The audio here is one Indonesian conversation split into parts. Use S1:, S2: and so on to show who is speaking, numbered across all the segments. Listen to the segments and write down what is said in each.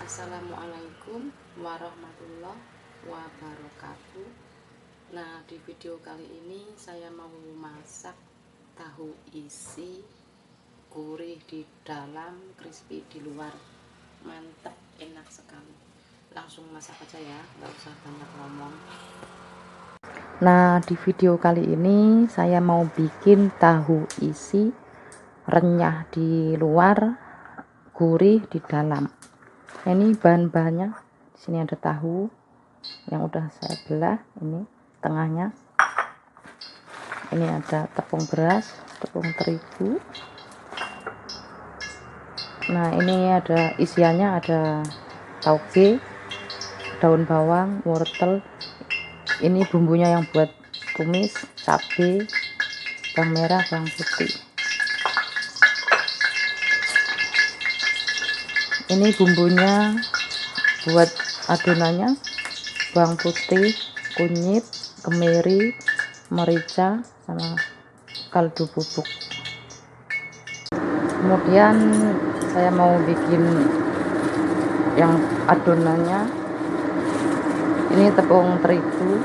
S1: Assalamualaikum warahmatullahi wabarakatuh. Nah, di video kali ini saya mau masak tahu isi, gurih di dalam, crispy di luar. Mantap, enak sekali. Langsung masak aja ya, nggak usah banyak ngomong. Nah, di video kali ini saya mau bikin tahu isi, renyah di luar, gurih di dalam. Ini bahan-bahannya. Di sini ada tahu yang udah saya belah, ini tengahnya. Ini ada tepung beras, tepung terigu. Nah, ini ada isiannya, ada tauge, daun bawang, wortel. Ini bumbunya yang buat tumis, cabai, bawang merah, bawang putih. Ini bumbunya buat adonannya, bawang putih, kunyit, kemiri, merica, sama kaldu bubuk. Kemudian saya mau bikin yang adonannya. Ini tepung terigu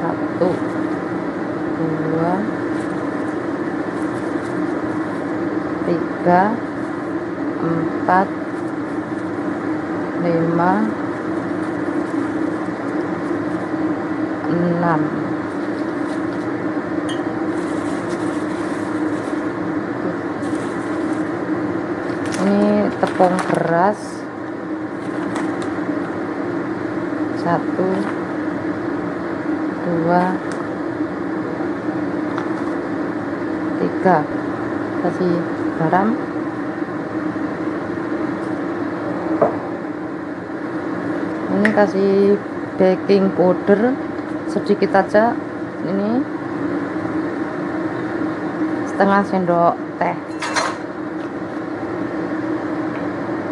S1: 1, 2, 3, 4, 5, 6. Ini tepung beras 1, 2, 3. Kasih garam. Ini kasih baking powder sedikit aja, ini setengah sendok teh.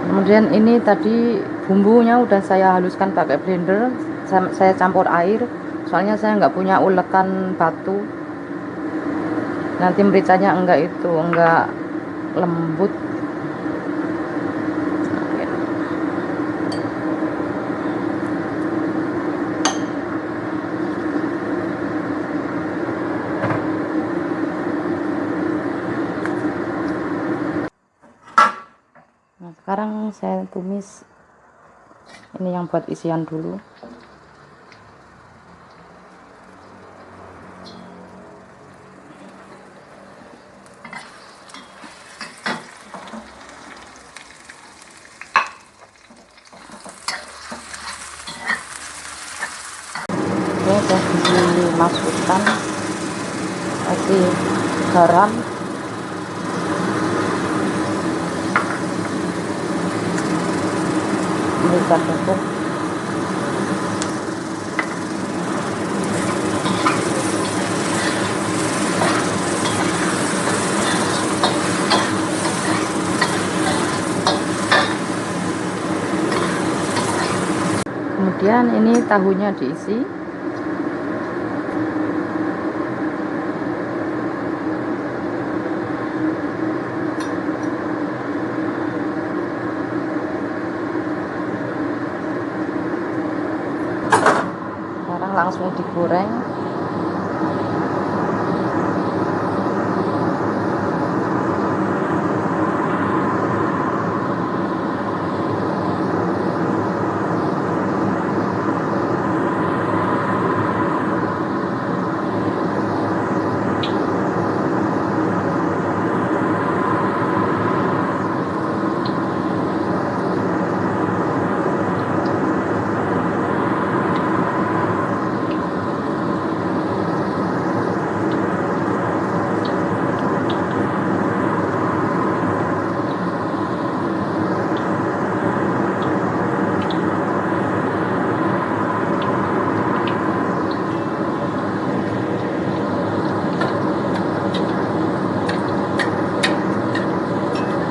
S1: Kemudian ini tadi bumbunya udah saya haluskan pakai blender, saya campur air, soalnya saya nggak punya ulekan batu, nanti mericanya enggak lembut. Nah, sekarang saya tumis ini yang buat isian dulu. Oke, udah dimasukkan, kasih garam, merica bubuk, kemudian ini tahunya diisi. Sekarang langsung digoreng.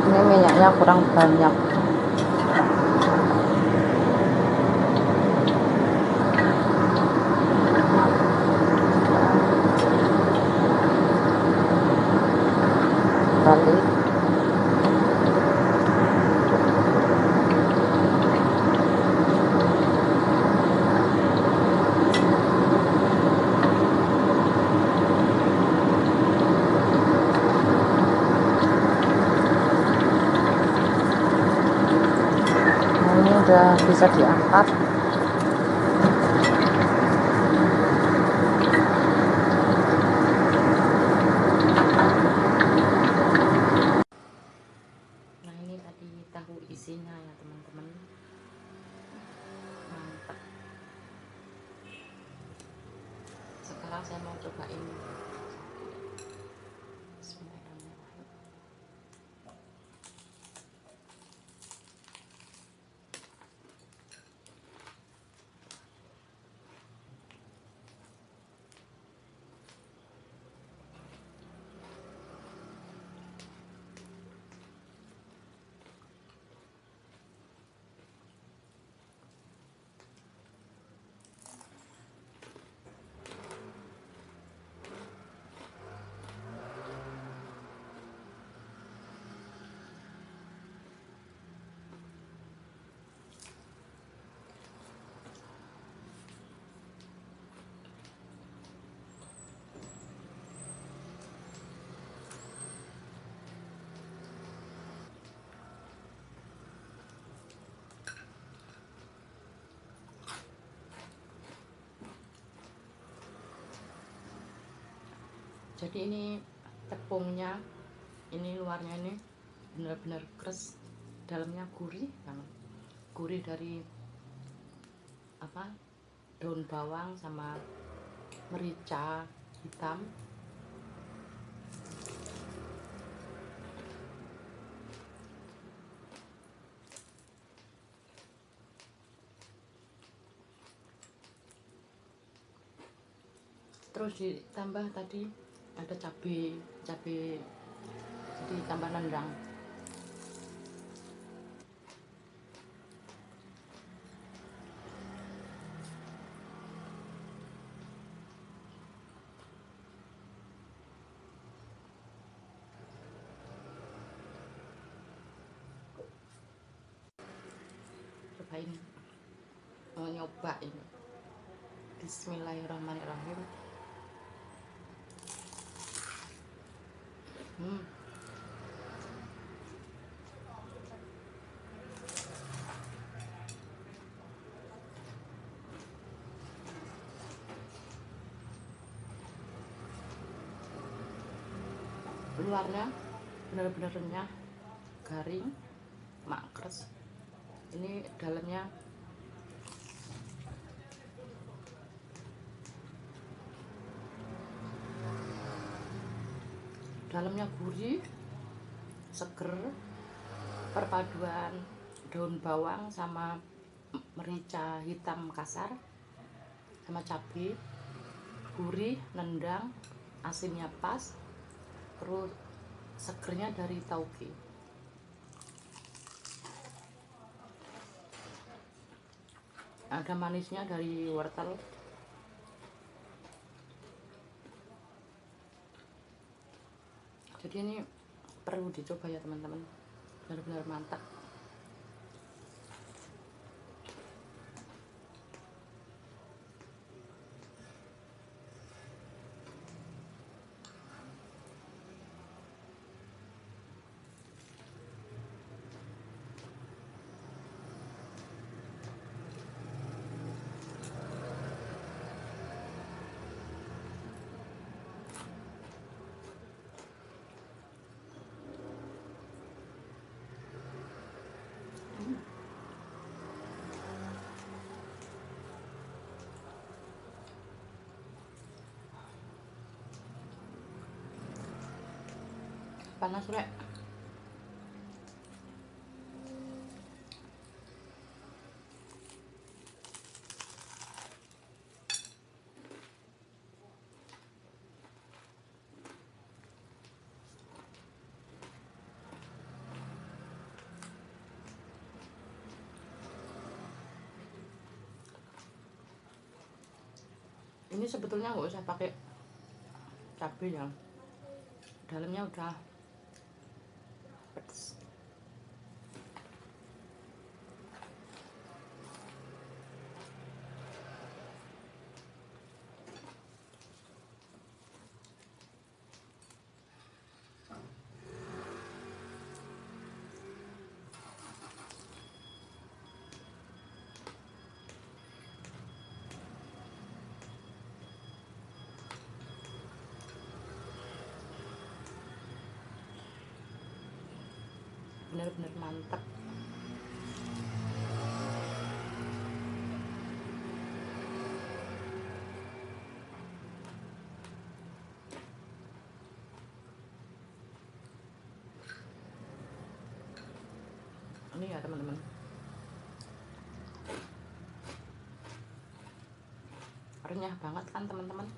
S1: Ini minyaknya kurang banyak. Balik. udah bisa diangkat. Nah, ini tadi tahu isinya ya teman-teman, mantap. Sekarang saya mau cobain. Bismillahirrahmanirrahim. Jadi ini tepungnya, ini luarnya ini benar-benar keras, dalamnya gurih banget. Gurih dari apa, daun bawang sama merica hitam. Terus ditambah tadi ada cabai, jadi tambah nendang. Cobain, mau nyoba ini. Bismillahirrahmanirrahim. Luarnya benar-benar renyah, garing, makres. Ini dalamnya gurih, seger, perpaduan daun bawang sama merica hitam kasar sama cabai, gurih, nendang, asinnya pas, terus segernya dari tauge. Ada manisnya dari wortel. Jadi ini perlu dicoba ya teman-teman, benar-benar mantap. Panas rek. Ini sebetulnya nggak usah pakai cabai ya, dalamnya udah pedes. benar-benar mantap. Ini ya teman-teman, renyah banget kan teman-teman.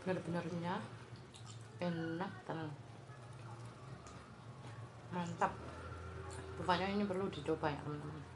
S1: Benar-benar renyah, enak dan mantap. Pokoknya ini perlu dicoba ya teman-teman.